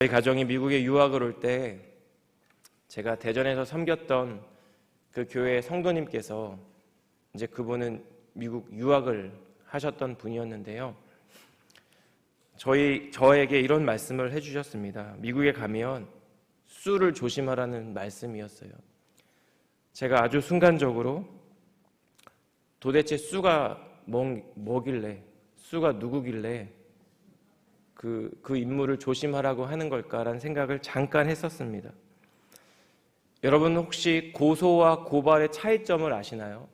저희 가정이 미국에 유학을 올 때 제가 대전에서 섬겼던 그 교회 성도님께서 이제 그분은 미국 유학을 하셨던 분이었는데요. 저에게 이런 말씀을 해주셨습니다. 미국에 가면 술을 조심하라는 말씀이었어요. 제가 아주 순간적으로 도대체 수가 뭐길래, 수가 누구길래 그 인물을 조심하라고 하는 걸까라는 생각을 잠깐 했었습니다. 여러분 혹시 고소와 고발의 차이점을 아시나요?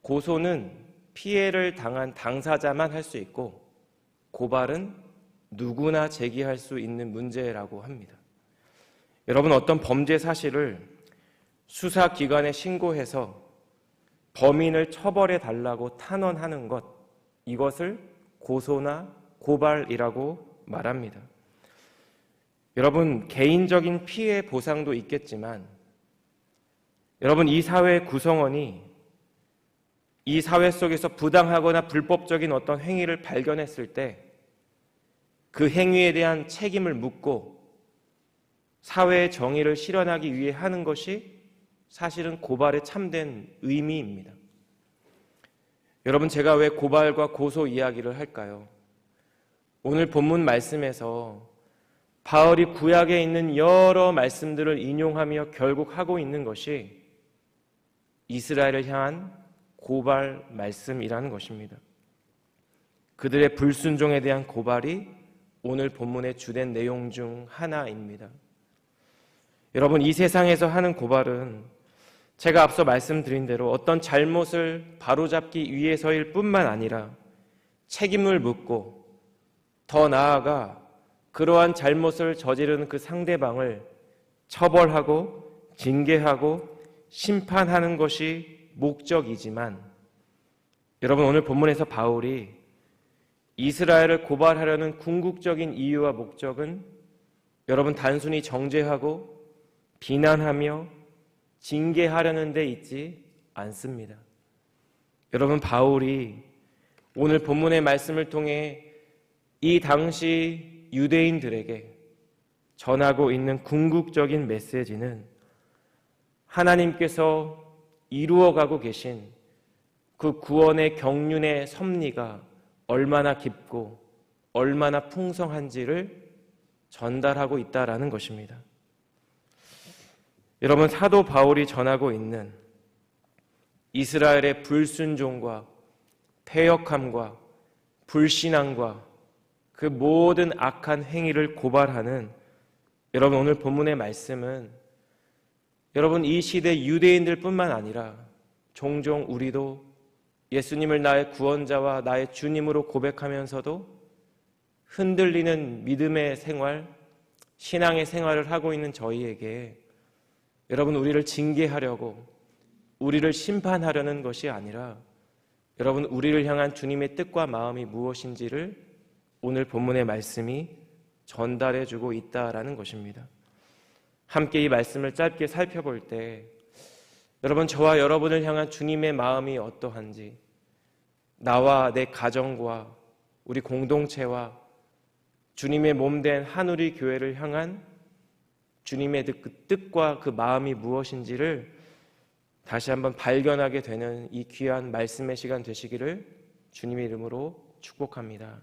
고소는 피해를 당한 당사자만 할 수 있고 고발은 누구나 제기할 수 있는 문제라고 합니다. 여러분 어떤 범죄 사실을 수사기관에 신고해서 범인을 처벌해 달라고 탄원하는 것, 이것을 고소나 고발이라고 말합니다. 여러분 개인적인 피해 보상도 있겠지만 여러분 이 사회의 구성원이 이 사회 속에서 부당하거나 불법적인 어떤 행위를 발견했을 때 그 행위에 대한 책임을 묻고 사회의 정의를 실현하기 위해 하는 것이 사실은 고발의 참된 의미입니다. 여러분 제가 왜 고발과 고소 이야기를 할까요? 오늘 본문 말씀에서 바울이 구약에 있는 여러 말씀들을 인용하며 결국 하고 있는 것이 이스라엘을 향한 고발 말씀이라는 것입니다. 그들의 불순종에 대한 고발이 오늘 본문의 주된 내용 중 하나입니다. 여러분 이 세상에서 하는 고발은 제가 앞서 말씀드린 대로 어떤 잘못을 바로잡기 위해서일 뿐만 아니라 책임을 묻고 더 나아가 그러한 잘못을 저지르는 그 상대방을 처벌하고 징계하고 심판하는 것이 목적이지만 여러분 오늘 본문에서 바울이 이스라엘을 고발하려는 궁극적인 이유와 목적은 여러분 단순히 정죄하고 비난하며 징계하려는 데 있지 않습니다. 여러분 바울이 오늘 본문의 말씀을 통해 이 당시 유대인들에게 전하고 있는 궁극적인 메시지는 하나님께서 이루어가고 계신 그 구원의 경륜의 섭리가 얼마나 깊고 얼마나 풍성한지를 전달하고 있다라는 것입니다. 여러분 사도 바울이 전하고 있는 이스라엘의 불순종과 패역함과 불신앙과 그 모든 악한 행위를 고발하는 여러분 오늘 본문의 말씀은 여러분 이 시대 유대인들 뿐만 아니라 종종 우리도 예수님을 나의 구원자와 나의 주님으로 고백하면서도 흔들리는 믿음의 생활, 신앙의 생활을 하고 있는 저희에게 여러분 우리를 징계하려고 우리를 심판하려는 것이 아니라 여러분 우리를 향한 주님의 뜻과 마음이 무엇인지를 오늘 본문의 말씀이 전달해주고 있다라는 것입니다. 함께 이 말씀을 짧게 살펴볼 때 여러분 저와 여러분을 향한 주님의 마음이 어떠한지 나와 내 가정과 우리 공동체와 주님의 몸된 한우리 교회를 향한 주님의 뜻과 그 마음이 무엇인지를 다시 한번 발견하게 되는 이 귀한 말씀의 시간 되시기를 주님의 이름으로 축복합니다.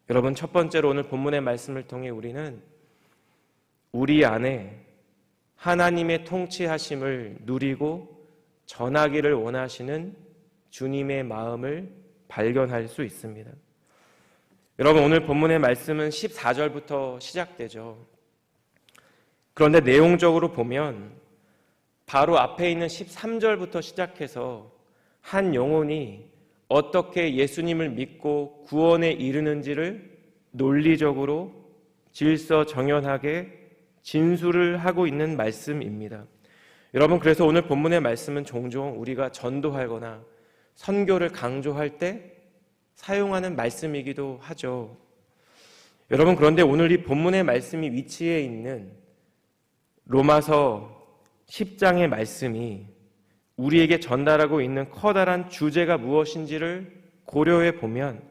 여러분 첫 번째로 오늘 본문의 말씀을 통해 우리는 우리 안에 하나님의 통치하심을 누리고 전하기를 원하시는 주님의 마음을 발견할 수 있습니다. 여러분 오늘 본문의 말씀은 14절부터 시작되죠. 그런데 내용적으로 보면 바로 앞에 있는 13절부터 시작해서 한 영혼이 어떻게 예수님을 믿고 구원에 이르는지를 논리적으로 질서정연하게 진술을 하고 있는 말씀입니다. 여러분 그래서 오늘 본문의 말씀은 종종 우리가 전도하거나 선교를 강조할 때 사용하는 말씀이기도 하죠. 여러분 그런데 오늘 이 본문의 말씀이 위치해 있는 로마서 10장의 말씀이 우리에게 전달하고 있는 커다란 주제가 무엇인지를 고려해 보면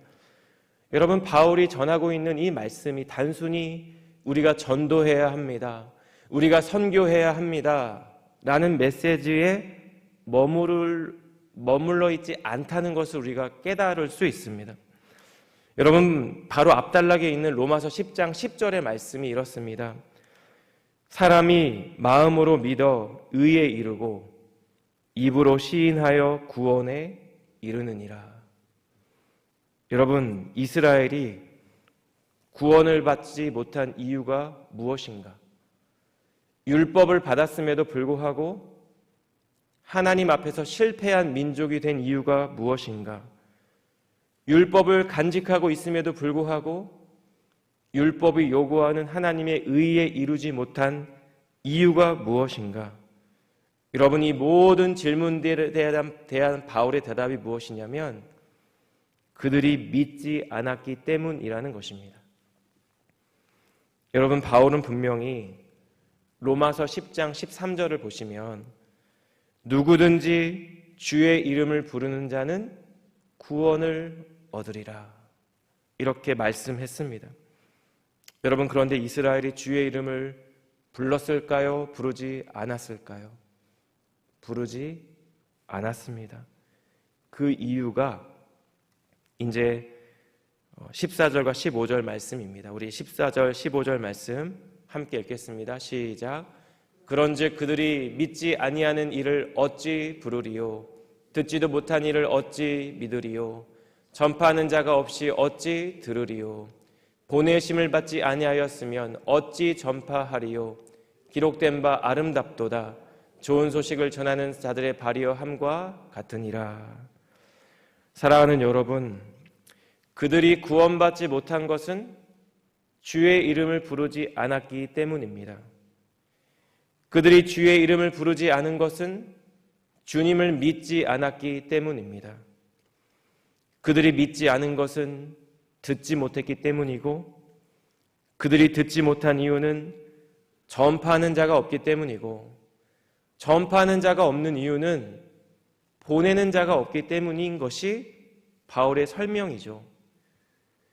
여러분 바울이 전하고 있는 이 말씀이 단순히 우리가 전도해야 합니다. 우리가 선교해야 합니다. 라는 메시지에 머물러 있지 않다는 것을 우리가 깨달을 수 있습니다. 여러분, 바로 앞단락에 있는 로마서 10장 10절의 말씀이 이렇습니다. 사람이 마음으로 믿어 의에 이르고 입으로 시인하여 구원에 이르느니라. 여러분, 이스라엘이 구원을 받지 못한 이유가 무엇인가? 율법을 받았음에도 불구하고 하나님 앞에서 실패한 민족이 된 이유가 무엇인가? 율법을 간직하고 있음에도 불구하고 율법이 요구하는 하나님의 의에 이루지 못한 이유가 무엇인가? 여러분, 이 모든 질문들에 대한 바울의 대답이 무엇이냐면 그들이 믿지 않았기 때문이라는 것입니다. 여러분, 바울은 분명히 로마서 10장 13절을 보시면 누구든지 주의 이름을 부르는 자는 구원을 얻으리라 이렇게 말씀했습니다. 여러분, 그런데 이스라엘이 주의 이름을 불렀을까요? 부르지 않았을까요? 부르지 않았습니다. 그 이유가 이제 14절과 15절 말씀입니다. 우리 14절, 15절 말씀 함께 읽겠습니다. 시작. 그런즉 그들이 믿지 아니하는 이를 어찌 부르리요? 듣지도 못한 이를 어찌 믿으리요? 전파하는 자가 없이 어찌 들으리요? 보내심을 받지 아니하였으면 어찌 전파하리요? 기록된 바 아름답도다. 좋은 소식을 전하는 자들의 발이여 함과 같으니라. 사랑하는 여러분, 그들이 구원받지 못한 것은 주의 이름을 부르지 않았기 때문입니다. 그들이 주의 이름을 부르지 않은 것은 주님을 믿지 않았기 때문입니다. 그들이 믿지 않은 것은 듣지 못했기 때문이고, 그들이 듣지 못한 이유는 전파하는 자가 없기 때문이고, 전파하는 자가 없는 이유는 보내는 자가 없기 때문인 것이 바울의 설명이죠.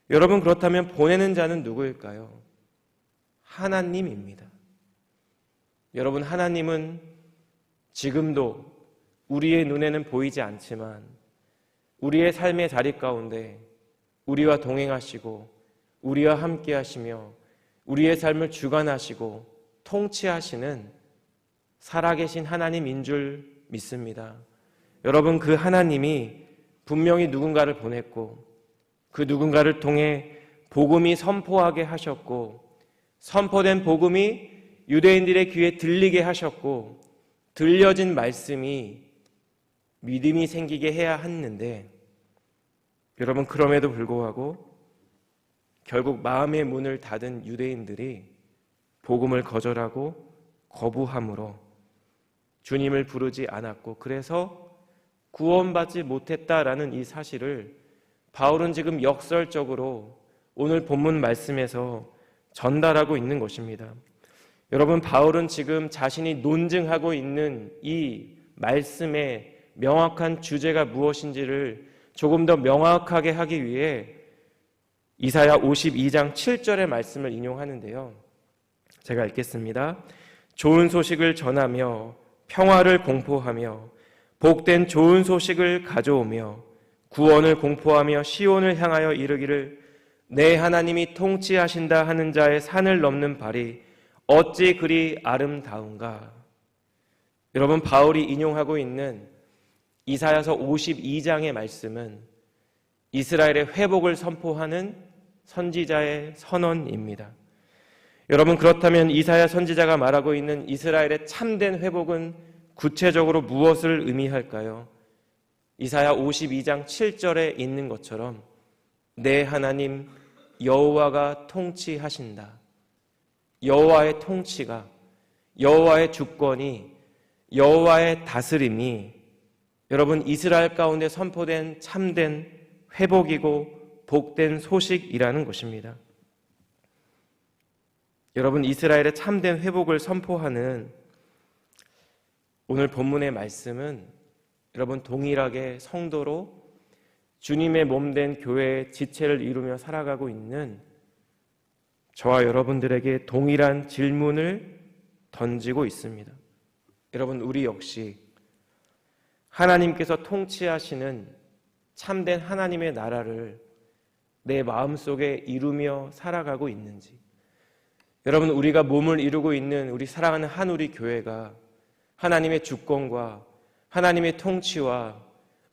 여러분, 그렇다면 보내는 자는 누구일까요? 하나님입니다. 여러분, 하나님은 지금도 우리의 눈에는 보이지 않지만 우리의 삶의 자리 가운데 우리와 동행하시고 우리와 함께 하시며 우리의 삶을 주관하시고 통치하시는 살아계신 하나님인 줄 믿습니다. 여러분, 그 하나님이 분명히 누군가를 보냈고 그 누군가를 통해 복음이 선포하게 하셨고 선포된 복음이 유대인들의 귀에 들리게 하셨고 들려진 말씀이 믿음이 생기게 해야 했는데, 여러분, 그럼에도 불구하고 결국 마음의 문을 닫은 유대인들이 복음을 거절하고 거부함으로 주님을 부르지 않았고 그래서 구원받지 못했다라는 이 사실을 바울은 지금 역설적으로 오늘 본문 말씀에서 전달하고 있는 것입니다. 여러분, 바울은 지금 자신이 논증하고 있는 이 말씀의 명확한 주제가 무엇인지를 조금 더 명확하게 하기 위해 이사야 52장 7절의 말씀을 인용하는데요. 제가 읽겠습니다. 좋은 소식을 전하며 평화를 공포하며 복된 좋은 소식을 가져오며 구원을 공포하며 시온을 향하여 이르기를 내 하나님이 통치하신다 하는 자의 산을 넘는 발이 어찌 그리 아름다운가. 여러분, 바울이 인용하고 있는 이사야서 52장의 말씀은 이스라엘의 회복을 선포하는 선지자의 선언입니다. 여러분, 그렇다면 이사야 선지자가 말하고 있는 이스라엘의 참된 회복은 구체적으로 무엇을 의미할까요? 이사야 52장 7절에 있는 것처럼 내 하나님 여호와가 통치하신다. 여호와의 통치가, 여호와의 주권이, 여호와의 다스림이 여러분 이스라엘 가운데 선포된 참된 회복이고 복된 소식이라는 것입니다. 여러분, 이스라엘의 참된 회복을 선포하는 오늘 본문의 말씀은 여러분 동일하게 성도로 주님의 몸된 교회의 지체를 이루며 살아가고 있는 저와 여러분들에게 동일한 질문을 던지고 있습니다. 여러분, 우리 역시 하나님께서 통치하시는 참된 하나님의 나라를 내 마음속에 이루며 살아가고 있는지, 여러분, 우리가 몸을 이루고 있는 우리 사랑하는 한우리 교회가 하나님의 주권과 하나님의 통치와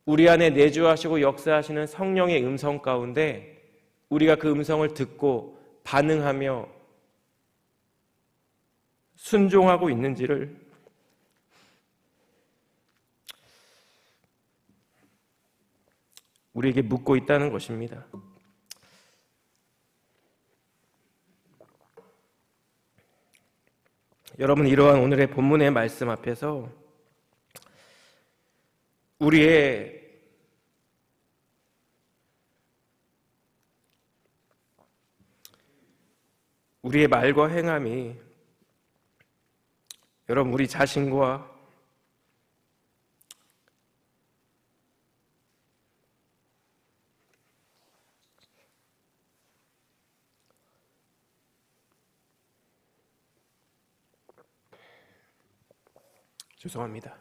우리 안에 내주하시고 역사하시는 성령의 음성 가운데 우리가 그 음성을 듣고 반응하며 순종하고 있는지를 우리에게 묻고 있다는 것입니다. 여러분, 이러한 오늘의 본문의 말씀 앞에서 우리의 말과 행함이 여러분 우리 자신과 죄송합니다.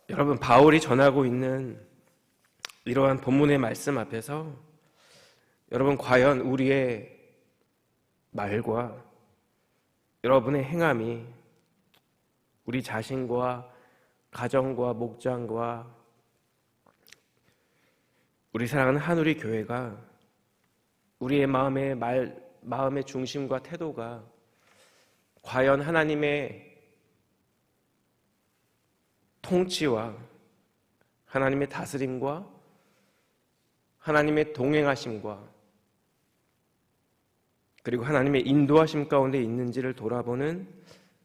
여러분, 바울이 전하고 있는 이러한 본문의 말씀 앞에서 여러분, 과연 우리의 말과 여러분의 행함이 우리 자신과 가정과 목장과 우리 사랑하는 한우리 교회가 우리의 마음의 중심과 태도가 과연 하나님의 통치와 하나님의 다스림과 하나님의 동행하심과 그리고 하나님의 인도하심 가운데 있는지를 돌아보는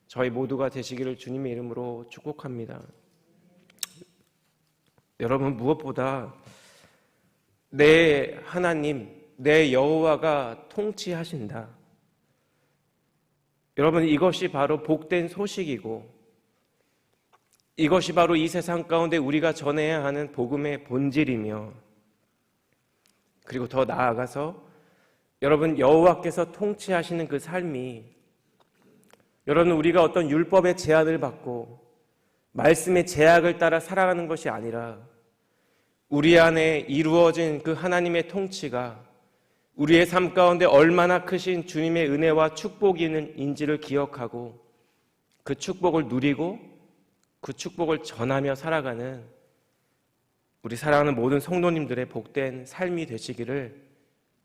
저희 모두가 되시기를 주님의 이름으로 축복합니다. 여러분, 무엇보다 내 하나님, 내 여호와가 통치하신다. 여러분, 이것이 바로 복된 소식이고 이것이 바로 이 세상 가운데 우리가 전해야 하는 복음의 본질이며, 그리고 더 나아가서 여러분, 여호와께서 통치하시는 그 삶이 여러분 우리가 어떤 율법의 제한을 받고 말씀의 제약을 따라 살아가는 것이 아니라 우리 안에 이루어진 그 하나님의 통치가 우리의 삶 가운데 얼마나 크신 주님의 은혜와 축복이 있는지를 기억하고 그 축복을 누리고 그 축복을 전하며 살아가는 우리 사랑하는 모든 성도님들의 복된 삶이 되시기를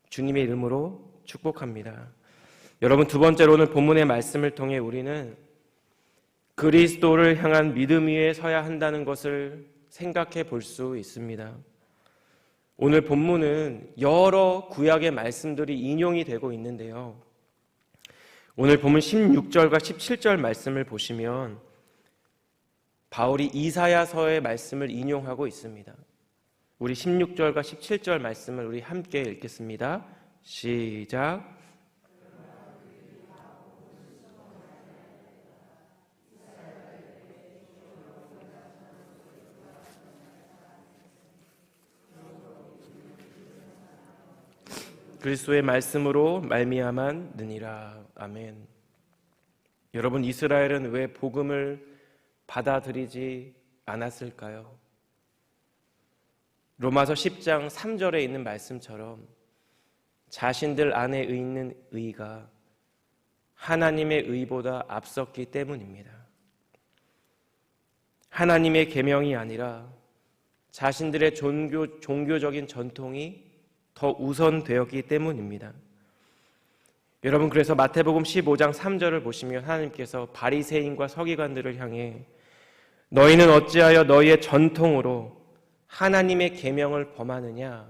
주님의 이름으로 축복합니다. 여러분, 두 번째로 오늘 본문의 말씀을 통해 우리는 그리스도를 향한 믿음 위에 서야 한다는 것을 생각해 볼 수 있습니다. 오늘 본문은 여러 구약의 말씀들이 인용이 되고 있는데요. 오늘 본문 16절과 17절 말씀을 보시면 바울이 이사야서의 말씀을 인용하고 있습니다. 우리 16절과 17절 말씀을 우리 함께 읽겠습니다. 시작. 그리스도의 말씀으로 말미암았느니라. 아멘. 여러분, 이스라엘은 왜 복음을 받아들이지 않았을까요? 로마서 10장 3절에 있는 말씀처럼 자신들 안에 있는 의가 하나님의 의보다 앞섰기 때문입니다. 하나님의 계명이 아니라 자신들의 종교적인 전통이 더 우선되었기 때문입니다. 여러분, 그래서 마태복음 15장 3절을 보시면 하나님께서 바리새인과 서기관들을 향해 너희는 어찌하여 너희의 전통으로 하나님의 계명을 범하느냐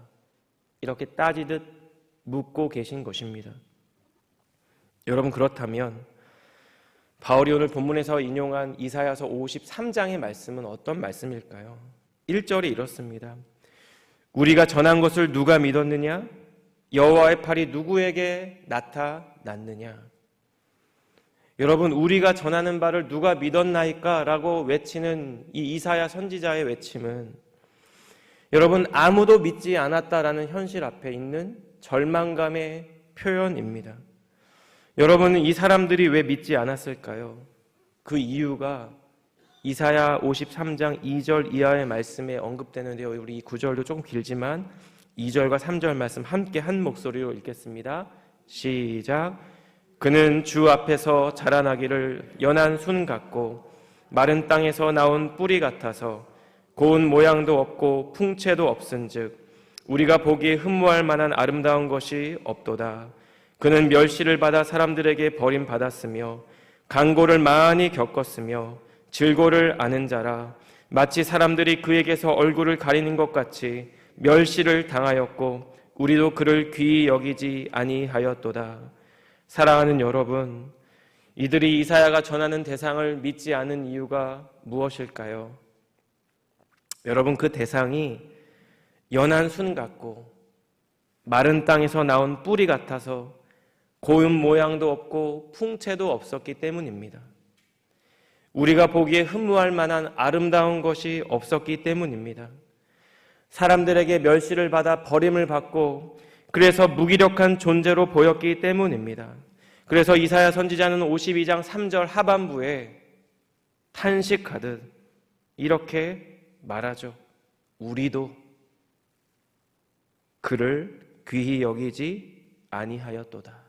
이렇게 따지듯 묻고 계신 것입니다. 여러분, 그렇다면 바울이 오늘 본문에서 인용한 이사야서 53장의 말씀은 어떤 말씀일까요? 1절이 이렇습니다. 우리가 전한 것을 누가 믿었느냐? 여호와의 팔이 누구에게 나타났느냐? 여러분, 우리가 전하는 바를 누가 믿었나이까? 라고 외치는 이 이사야 선지자의 외침은 여러분, 아무도 믿지 않았다라는 현실 앞에 있는 절망감의 표현입니다. 여러분, 이 사람들이 왜 믿지 않았을까요? 그 이유가 이사야 53장 2절 이하의 말씀에 언급되는데요. 우리 이 구절도 조금 길지만 2절과 3절 말씀 함께 한 목소리로 읽겠습니다. 시작. 그는 주 앞에서 자라나기를 연한 순 같고 마른 땅에서 나온 뿌리 같아서 고운 모양도 없고 풍채도 없은즉 우리가 보기에 흠모할 만한 아름다운 것이 없도다. 그는 멸시를 받아 사람들에게 버림받았으며 강고를 많이 겪었으며 질고를 아는 자라. 마치 사람들이 그에게서 얼굴을 가리는 것 같이 멸시를 당하였고 우리도 그를 귀히 여기지 아니하였도다. 사랑하는 여러분, 이들이 이사야가 전하는 대상을 믿지 않은 이유가 무엇일까요? 여러분, 그 대상이 연한 순 같고 마른 땅에서 나온 뿌리 같아서 고운 모양도 없고 풍채도 없었기 때문입니다. 우리가 보기에 흠모할 만한 아름다운 것이 없었기 때문입니다. 사람들에게 멸시를 받아 버림을 받고 그래서 무기력한 존재로 보였기 때문입니다. 그래서 이사야 선지자는 52장 3절 하반부에 탄식하듯 이렇게 말하죠. 우리도 그를 귀히 여기지 아니하였도다.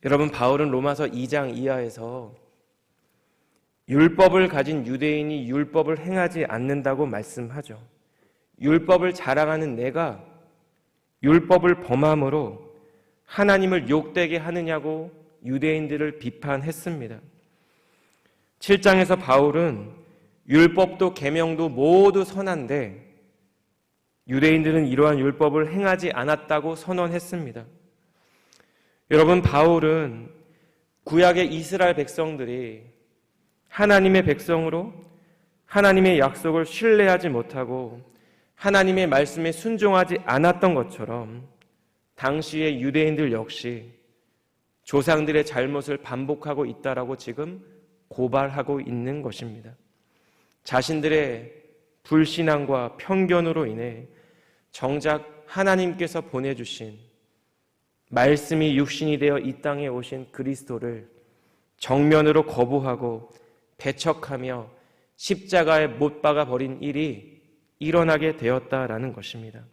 여러분, 바울은 로마서 2장 이하에서 율법을 가진 유대인이 율법을 행하지 않는다고 말씀하죠. 율법을 자랑하는 내가 율법을 범함으로 하나님을 욕되게 하느냐고 유대인들을 비판했습니다. 7장에서 바울은 율법도 계명도 모두 선한데 유대인들은 이러한 율법을 행하지 않았다고 선언했습니다. 여러분, 바울은 구약의 이스라엘 백성들이 하나님의 백성으로 하나님의 약속을 신뢰하지 못하고 하나님의 말씀에 순종하지 않았던 것처럼 당시의 유대인들 역시 조상들의 잘못을 반복하고 있다라고 지금 고발하고 있는 것입니다. 자신들의 불신앙과 편견으로 인해 정작 하나님께서 보내주신 말씀이 육신이 되어 이 땅에 오신 그리스도를 정면으로 거부하고 배척하며 십자가에 못 박아 버린 일이 일어나게 되었다라는 것입니다.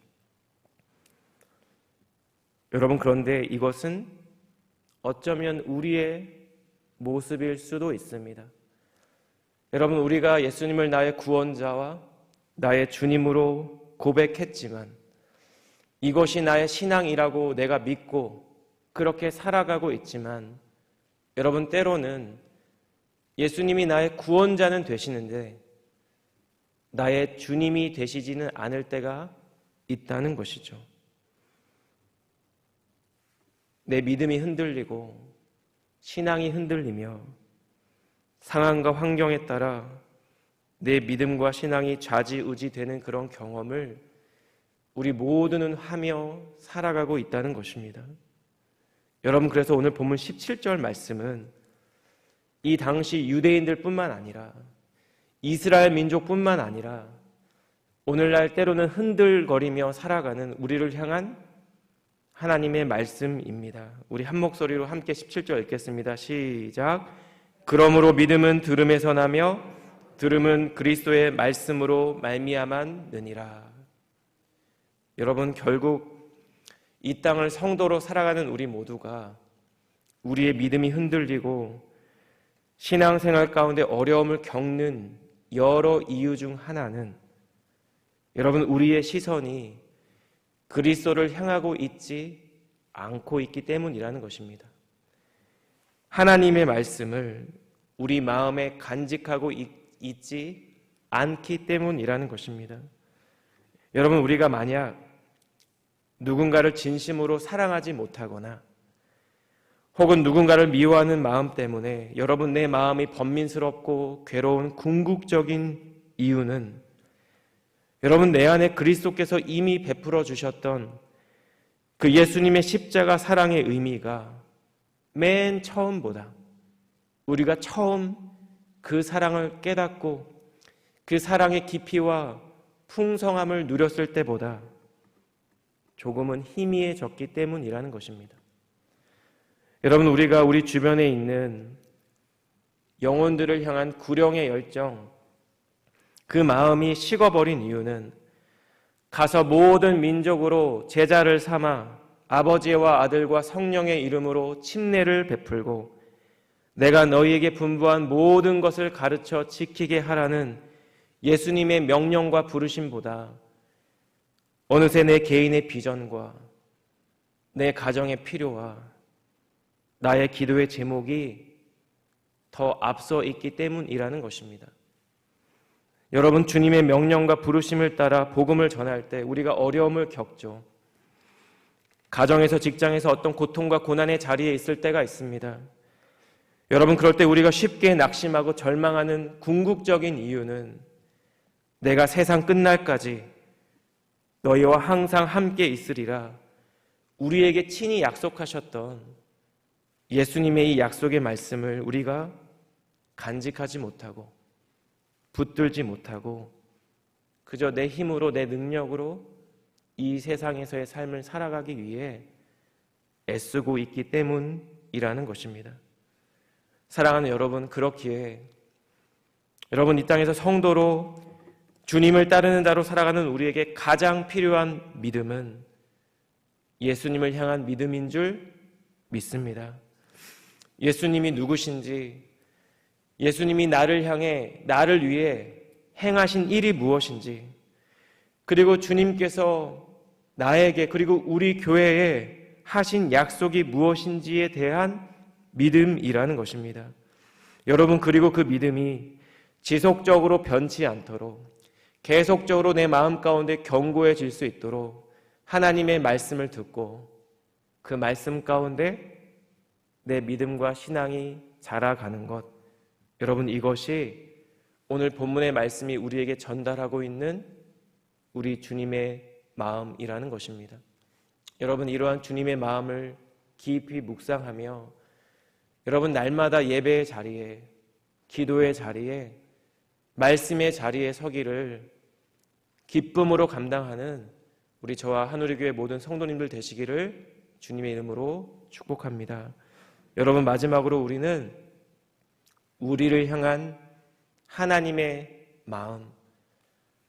여러분, 그런데 이것은 어쩌면 우리의 모습일 수도 있습니다. 여러분, 우리가 예수님을 나의 구원자와 나의 주님으로 고백했지만 이것이 나의 신앙이라고 내가 믿고 그렇게 살아가고 있지만 여러분, 때로는 예수님이 나의 구원자는 되시는데 나의 주님이 되시지는 않을 때가 있다는 것이죠. 내 믿음이 흔들리고 신앙이 흔들리며 상황과 환경에 따라 내 믿음과 신앙이 좌지우지되는 그런 경험을 우리 모두는 하며 살아가고 있다는 것입니다. 여러분, 그래서 오늘 본문 17절 말씀은 이 당시 유대인들뿐만 아니라 이스라엘 민족뿐만 아니라 오늘날 때로는 흔들거리며 살아가는 우리를 향한 하나님의 말씀입니다. 우리 한 목소리로 함께 17절 읽겠습니다. 시작. 그러므로 믿음은 들음에서 나며 들음은 그리스도의 말씀으로 말미암았느니라. 여러분, 결국 이 땅을 성도로 살아가는 우리 모두가 우리의 믿음이 흔들리고 신앙생활 가운데 어려움을 겪는 여러 이유 중 하나는 여러분, 우리의 시선이 그리스도를 향하고 있지 않고 있기 때문이라는 것입니다. 하나님의 말씀을 우리 마음에 간직하고 있지 않기 때문이라는 것입니다. 여러분, 우리가 만약 누군가를 진심으로 사랑하지 못하거나 혹은 누군가를 미워하는 마음 때문에 여러분, 내 마음이 번민스럽고 괴로운 궁극적인 이유는 여러분, 내 안에 그리스도께서 이미 베풀어 주셨던 그 예수님의 십자가 사랑의 의미가 맨 처음보다, 우리가 처음 그 사랑을 깨닫고 그 사랑의 깊이와 풍성함을 누렸을 때보다 조금은 희미해졌기 때문이라는 것입니다. 여러분, 우리가 우리 주변에 있는 영혼들을 향한 구령의 열정, 그 마음이 식어버린 이유는 가서 모든 민족으로 제자를 삼아 아버지와 아들과 성령의 이름으로 침례를 베풀고 내가 너희에게 분부한 모든 것을 가르쳐 지키게 하라는 예수님의 명령과 부르심보다 어느새 내 개인의 비전과 내 가정의 필요와 나의 기도의 제목이 더 앞서 있기 때문이라는 것입니다. 여러분, 주님의 명령과 부르심을 따라 복음을 전할 때 우리가 어려움을 겪죠. 가정에서, 직장에서 어떤 고통과 고난의 자리에 있을 때가 있습니다. 여러분, 그럴 때 우리가 쉽게 낙심하고 절망하는 궁극적인 이유는 내가 세상 끝날까지 너희와 항상 함께 있으리라 우리에게 친히 약속하셨던 예수님의 이 약속의 말씀을 우리가 간직하지 못하고 붙들지 못하고 그저 내 힘으로, 내 능력으로 이 세상에서의 삶을 살아가기 위해 애쓰고 있기 때문이라는 것입니다. 사랑하는 여러분, 그렇기에 여러분, 이 땅에서 성도로 주님을 따르는 자로 살아가는 우리에게 가장 필요한 믿음은 예수님을 향한 믿음인 줄 믿습니다. 예수님이 누구신지, 예수님이 나를 향해, 나를 위해 행하신 일이 무엇인지, 그리고 주님께서 나에게, 그리고 우리 교회에 하신 약속이 무엇인지에 대한 믿음이라는 것입니다. 여러분, 그리고 그 믿음이 지속적으로 변치 않도록 계속적으로 내 마음 가운데 견고해질 수 있도록 하나님의 말씀을 듣고 그 말씀 가운데 내 믿음과 신앙이 자라가는 것, 여러분, 이것이 오늘 본문의 말씀이 우리에게 전달하고 있는 우리 주님의 마음이라는 것입니다. 여러분, 이러한 주님의 마음을 깊이 묵상하며 여러분, 날마다 예배의 자리에, 기도의 자리에, 말씀의 자리에 서기를 기쁨으로 감당하는 우리 저와 한우리교회 모든 성도님들 되시기를 주님의 이름으로 축복합니다. 여러분, 마지막으로 우리는 우리를 향한 하나님의 마음,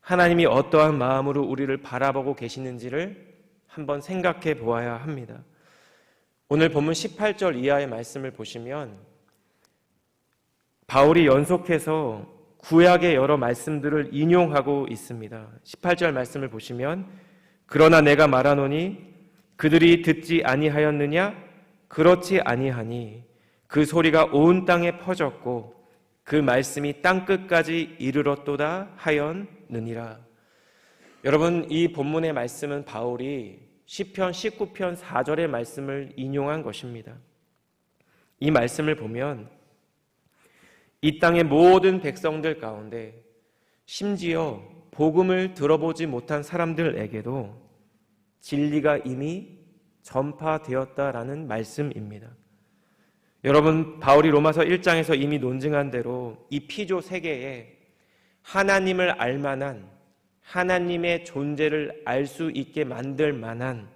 하나님이 어떠한 마음으로 우리를 바라보고 계시는지를 한번 생각해 보아야 합니다. 오늘 본문 18절 이하의 말씀을 보시면 바울이 연속해서 구약의 여러 말씀들을 인용하고 있습니다. 18절 말씀을 보시면 그러나 내가 말하노니 그들이 듣지 아니하였느냐? 그렇지 아니하니 그 소리가 온 땅에 퍼졌고 그 말씀이 땅끝까지 이르렀도다 하였느니라. 여러분, 이 본문의 말씀은 바울이 시편 19편 4절의 말씀을 인용한 것입니다. 이 말씀을 보면 이 땅의 모든 백성들 가운데 심지어 복음을 들어보지 못한 사람들에게도 진리가 이미 전파되었다라는 말씀입니다. 여러분, 바울이 로마서 1장에서 이미 논증한 대로 이 피조 세계에 하나님을 알 만한, 하나님의 존재를 알 수 있게 만들 만한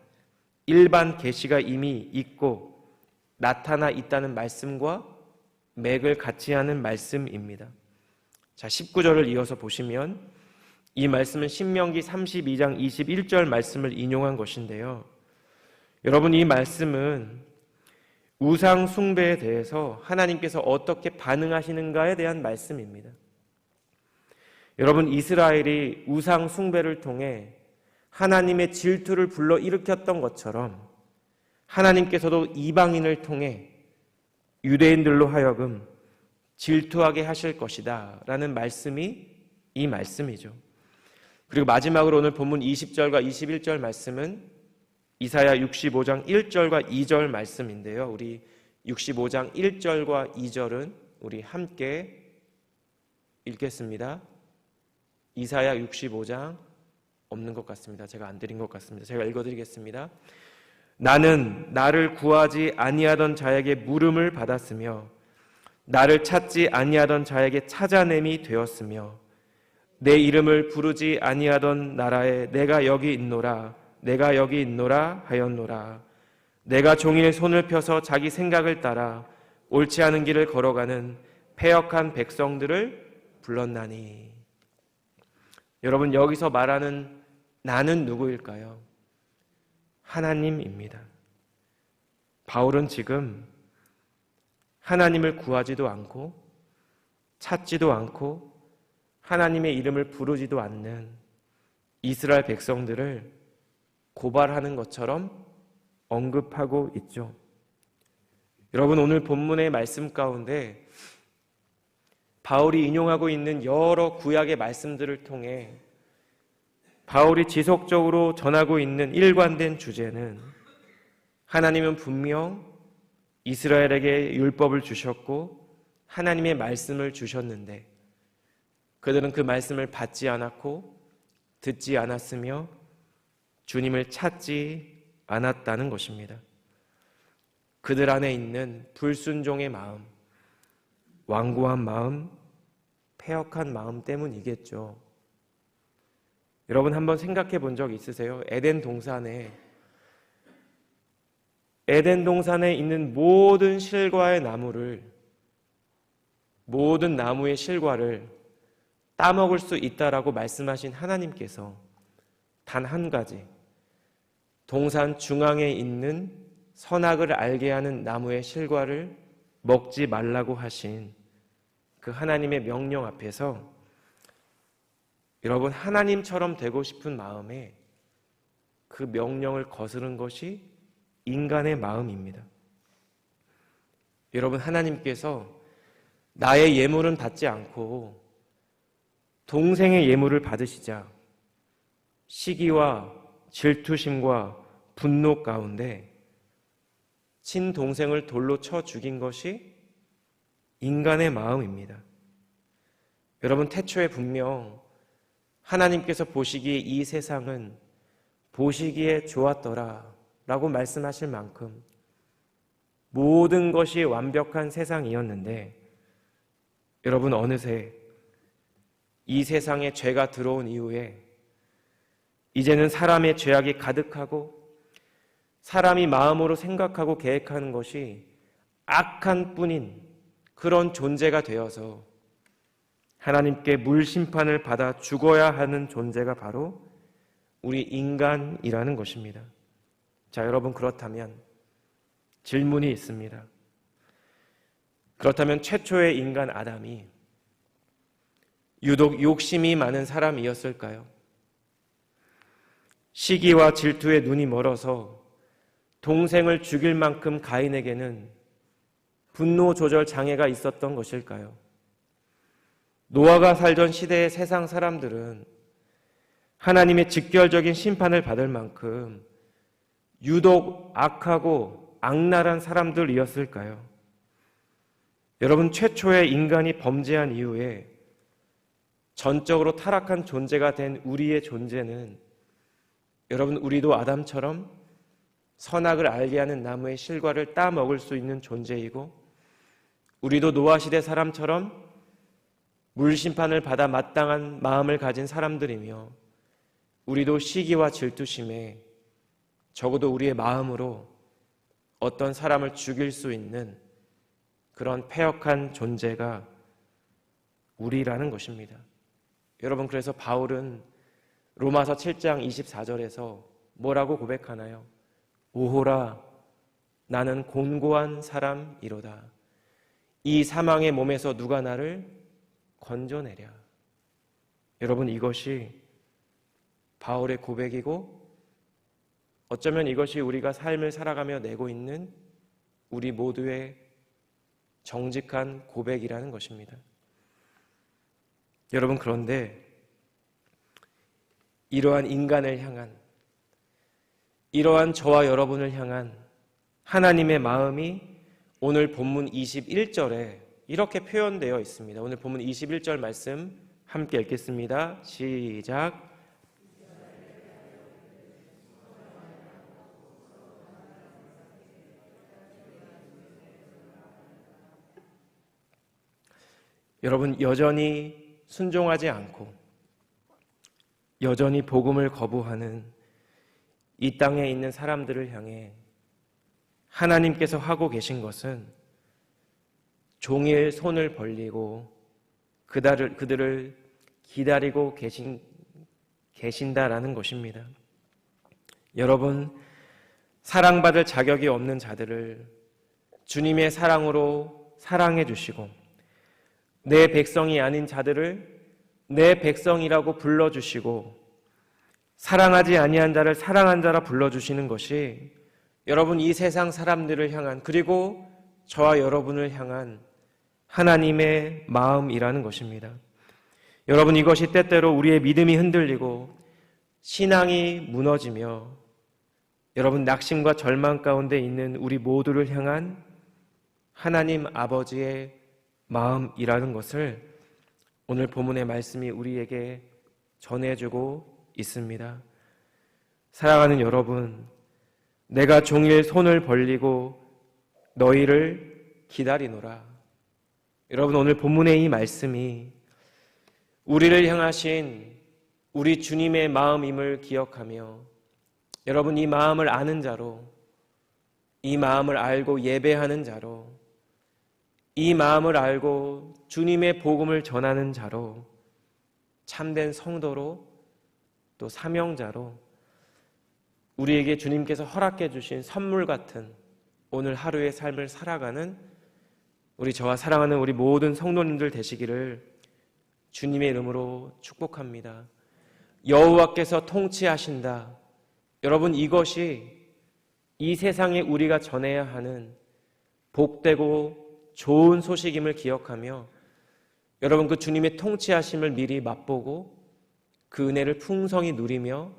일반 계시가 이미 있고 나타나 있다는 말씀과 맥을 같이 하는 말씀입니다. 자, 19절을 이어서 보시면 이 말씀은 신명기 32장 21절 말씀을 인용한 것인데요. 여러분, 이 말씀은 우상 숭배에 대해서 하나님께서 어떻게 반응하시는가에 대한 말씀입니다. 여러분, 이스라엘이 우상 숭배를 통해 하나님의 질투를 불러일으켰던 것처럼 하나님께서도 이방인을 통해 유대인들로 하여금 질투하게 하실 것이다 라는 말씀이 이 말씀이죠. 그리고 마지막으로 오늘 본문 20절과 21절 말씀은 이사야 65장 1절과 2절 말씀인데요. 우리 65장 1절과 2절은 우리 함께 읽겠습니다. 이사야 65장 없는 것 같습니다. 제가 안 드린 것 같습니다. 제가 읽어드리겠습니다. 나는 나를 구하지 아니하던 자에게 물음을 받았으며 나를 찾지 아니하던 자에게 찾아냄이 되었으며 내 이름을 부르지 아니하던 나라에 내가 여기 있노라 내가 여기 있노라 하였노라. 내가 종일 손을 펴서 자기 생각을 따라 옳지 않은 길을 걸어가는 패역한 백성들을 불렀나니. 여러분, 여기서 말하는 나는 누구일까요? 하나님입니다. 바울은 지금 하나님을 구하지도 않고 찾지도 않고 하나님의 이름을 부르지도 않는 이스라엘 백성들을 고발하는 것처럼 언급하고 있죠. 여러분, 오늘 본문의 말씀 가운데 바울이 인용하고 있는 여러 구약의 말씀들을 통해 바울이 지속적으로 전하고 있는 일관된 주제는 하나님은 분명 이스라엘에게 율법을 주셨고 하나님의 말씀을 주셨는데 그들은 그 말씀을 받지 않았고 듣지 않았으며 주님을 찾지 않았다는 것입니다. 그들 안에 있는 불순종의 마음, 완고한 마음, 패역한 마음 때문이겠죠. 여러분, 한번 생각해 본 적 있으세요? 에덴 동산에 있는 모든 실과의 나무를, 모든 나무의 실과를 따먹을 수 있다라고 말씀하신 하나님께서 단 한 가지, 동산 중앙에 있는 선악을 알게 하는 나무의 실과를 먹지 말라고 하신 그 하나님의 명령 앞에서 여러분, 하나님처럼 되고 싶은 마음에 그 명령을 거스른 것이 인간의 마음입니다. 여러분, 하나님께서 나의 예물은 받지 않고 동생의 예물을 받으시자 시기와 질투심과 분노 가운데 친동생을 돌로 쳐 죽인 것이 인간의 마음입니다. 여러분, 태초에 분명 하나님께서 보시기에 이 세상은 보시기에 좋았더라 라고 말씀하실 만큼 모든 것이 완벽한 세상이었는데 여러분, 어느새 이 세상에 죄가 들어온 이후에 이제는 사람의 죄악이 가득하고 사람이 마음으로 생각하고 계획하는 것이 악한 뿐인 그런 존재가 되어서 하나님께 물심판을 받아 죽어야 하는 존재가 바로 우리 인간이라는 것입니다. 자, 여러분, 그렇다면 질문이 있습니다. 그렇다면 최초의 인간 아담이 유독 욕심이 많은 사람이었을까요? 시기와 질투에 눈이 멀어서 동생을 죽일 만큼 가인에게는 분노 조절 장애가 있었던 것일까요? 노아가 살던 시대의 세상 사람들은 하나님의 직결적인 심판을 받을 만큼 유독 악하고 악랄한 사람들이었을까요? 여러분, 최초의 인간이 범죄한 이후에 전적으로 타락한 존재가 된 우리의 존재는 여러분, 우리도 아담처럼 선악을 알게 하는 나무의 실과를 따먹을 수 있는 존재이고 우리도 노아 시대 사람처럼 물심판을 받아 마땅한 마음을 가진 사람들이며 우리도 시기와 질투심에 적어도 우리의 마음으로 어떤 사람을 죽일 수 있는 그런 패역한 존재가 우리라는 것입니다. 여러분, 그래서 바울은 로마서 7장 24절에서 뭐라고 고백하나요? 오호라, 나는 곤고한 사람이로다. 이 사망의 몸에서 누가 나를 건져내랴. 여러분, 이것이 바울의 고백이고 어쩌면 이것이 우리가 삶을 살아가며 내고 있는 우리 모두의 정직한 고백이라는 것입니다. 여러분, 그런데 이러한 인간을 향한, 이러한 저와 여러분을 향한 하나님의 마음이 오늘 본문 21절에 이렇게 표현되어 있습니다. 오늘 본문 21절 말씀 함께 읽겠습니다. 시작. 여러분, 여전히 순종하지 않고 여전히 복음을 거부하는 이 땅에 있는 사람들을 향해 하나님께서 하고 계신 것은 종일 손을 벌리고 그들을 기다리고 계신다라는 것입니다. 여러분, 사랑받을 자격이 없는 자들을 주님의 사랑으로 사랑해 주시고 내 백성이 아닌 자들을 내 백성이라고 불러주시고 사랑하지 아니한 자를 사랑한 자라 불러주시는 것이 여러분, 이 세상 사람들을 향한, 그리고 저와 여러분을 향한 하나님의 마음이라는 것입니다. 여러분, 이것이 때때로 우리의 믿음이 흔들리고 신앙이 무너지며 여러분, 낙심과 절망 가운데 있는 우리 모두를 향한 하나님 아버지의 마음이라는 것을 오늘 본문의 말씀이 우리에게 전해주고 있습니다. 사랑하는 여러분, 내가 종일 손을 벌리고 너희를 기다리노라. 여러분, 오늘 본문의 이 말씀이 우리를 향하신 우리 주님의 마음임을 기억하며 여러분, 이 마음을 아는 자로, 이 마음을 알고 예배하는 자로, 이 마음을 알고 주님의 복음을 전하는 자로, 참된 성도로, 또 사명자로 우리에게 주님께서 허락해 주신 선물 같은 오늘 하루의 삶을 살아가는 우리, 저와 사랑하는 우리 모든 성도님들 되시기를 주님의 이름으로 축복합니다. 여호와께서 통치하신다. 여러분, 이것이 이 세상에 우리가 전해야 하는 복되고 좋은 소식임을 기억하며 여러분, 그 주님의 통치하심을 미리 맛보고 그 은혜를 풍성히 누리며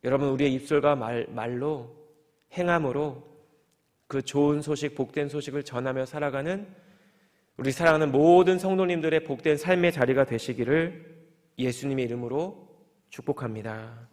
여러분, 우리의 입술과 말로, 행함으로 그 좋은 소식, 복된 소식을 전하며 살아가는 우리 사랑하는 모든 성도님들의 복된 삶의 자리가 되시기를 예수님의 이름으로 축복합니다.